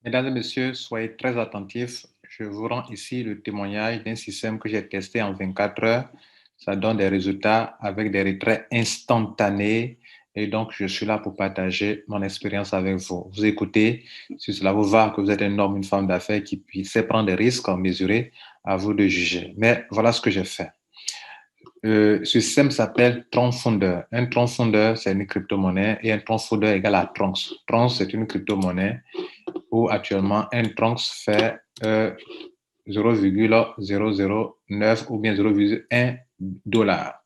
Mesdames et messieurs, soyez très attentifs. Je vous rends ici le témoignage d'un système que j'ai testé en 24 heures. Ça donne des résultats avec des retraits instantanés. Et donc, je suis là pour partager mon expérience avec vous. Vous écoutez, si cela vous va, que vous êtes un homme, une femme d'affaires qui puisse prendre des risques en mesurer, à vous de juger. Mais voilà ce que j'ai fait. Ce système s'appelle Tron Un Tron c'est une crypto-monnaie et un Tron égale à Tronc. Tronc, c'est une crypto-monnaie où actuellement un Tronc fait 0,009 ou bien 0,1 dollar.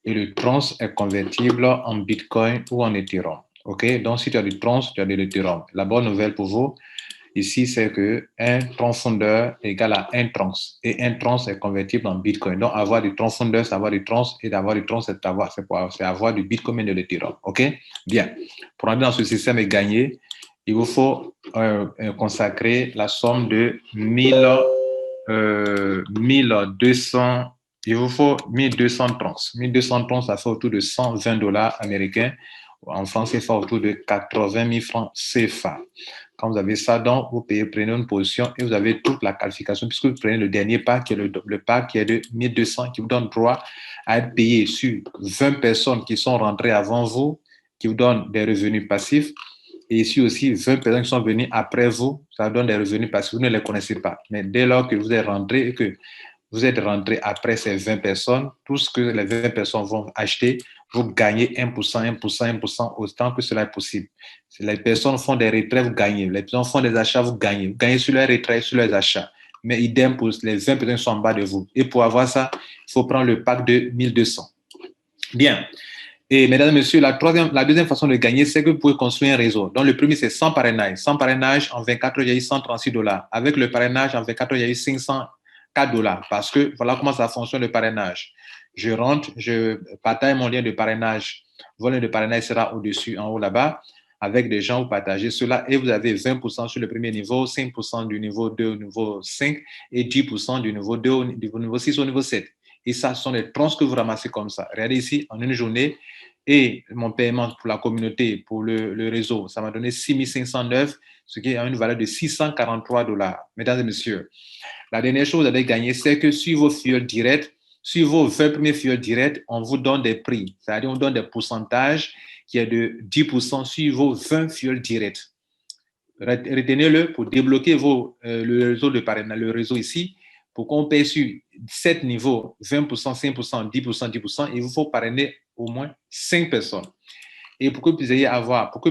Et le Tronc est convertible en Bitcoin ou en Ethereum. OK? Donc, si tu as du Tronc, tu as de l'Ethereum. La bonne nouvelle pour vous, ici, c'est que un tronc fondeur égale à un tronc. Et un tronc est convertible en Bitcoin. Donc, avoir du tronc fondeur, c'est avoir du tronc. Et d'avoir du tronc, c'est avoir du Bitcoin et de l'Ethereum. OK? Bien. Pour entrer dans ce système et gagner, il vous faut consacrer la somme de 1200. Il vous faut 1200 troncs. 1200 troncs, ça fait autour de 120 dollars américains. En France, c'est autour de 80 000 francs CFA. Quand vous avez ça, donc, vous prenez une position et vous avez toute la qualification puisque vous prenez le dernier pack qui est le pack qui est de 1200 qui vous donne droit à être payé sur 20 personnes qui sont rentrées avant vous, qui vous donnent des revenus passifs. Et ici aussi, 20 personnes qui sont venues après vous, ça donne des revenus passifs. Vous ne les connaissez pas. Mais dès lors que vous êtes rentré et que vous êtes rentré après ces 20 personnes, tout ce que les 20 personnes vont acheter, vous gagnez 1%, 1%, 1%, autant que cela est possible. Si les personnes font des retraits, vous gagnez. Les personnes font des achats, vous gagnez. Vous gagnez sur les retraits, sur les achats. Mais idem pour les 20 personnes qui sont en bas de vous. Et pour avoir ça, il faut prendre le pack de 1200. Bien. Et mesdames et messieurs, la deuxième façon de gagner, c'est que vous pouvez construire un réseau. Donc, le premier, c'est sans parrainage. Sans parrainage, en 24 heures, il y a eu 136 dollars. Avec le parrainage, en 24 heures, il y a eu 504 dollars. Parce que voilà comment ça fonctionne le parrainage. Je rentre, je partage mon lien de parrainage. Votre lien de parrainage sera au-dessus, en haut là-bas. Avec des gens, vous partagez cela et vous avez 20% sur le premier niveau, 5% du niveau 2 au niveau 5 et 10% du niveau 2 au niveau 6 au niveau 7. Et ça, ce sont les troncs que vous ramassez comme ça. Regardez ici, en une journée, et mon paiement pour la communauté, pour le réseau, ça m'a donné 6 509, ce qui a une valeur de 643 dollars. Mesdames et messieurs, la dernière chose que vous avez gagné, c'est que sur vos fuels directs, sur vos 20 premiers fuels directs, on vous donne des prix. C'est-à-dire, on donne des pourcentages qui est de 10% sur vos 20 fuels directs. Retenez-le pour débloquer le réseau de parrainage, le réseau ici, pour qu'on paye sur 7 niveaux, 20%, 5%, 10%, 10%, il vous faut parrainer au moins 5 personnes. Et pour que vous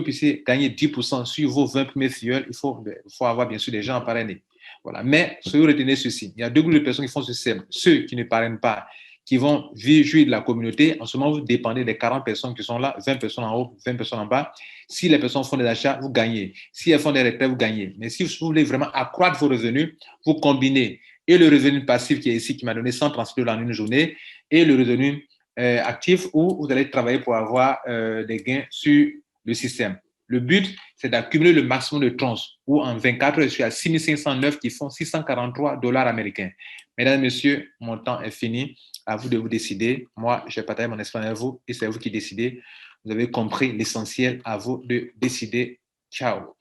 puissiez gagner 10% sur vos 20 premiers fuels, il faut avoir bien sûr des gens à parrainer. Voilà. Mais si vous retenez ceci, il y a deux groupes de personnes qui font ce système. Ceux qui ne parrainent pas, qui vont jouir de la communauté. En ce moment, vous dépendez des 40 personnes qui sont là, 20 personnes en haut, 20 personnes en bas. Si les personnes font des achats, vous gagnez. Si elles font des retraits, vous gagnez. Mais si vous voulez vraiment accroître vos revenus, vous combinez et le revenu passif qui est ici, qui m'a donné 136 dollars en une journée, et le revenu actif où vous allez travailler pour avoir des gains sur le système. Le but, c'est d'accumuler le maximum de tranches, où en 24 heures, je suis à 6 509 qui font 643 dollars américains. Mesdames et messieurs, mon temps est fini. À vous de vous décider. Moi, je vais partager mon expérience avec vous et c'est vous qui décidez. Vous avez compris l'essentiel. À vous de décider. Ciao.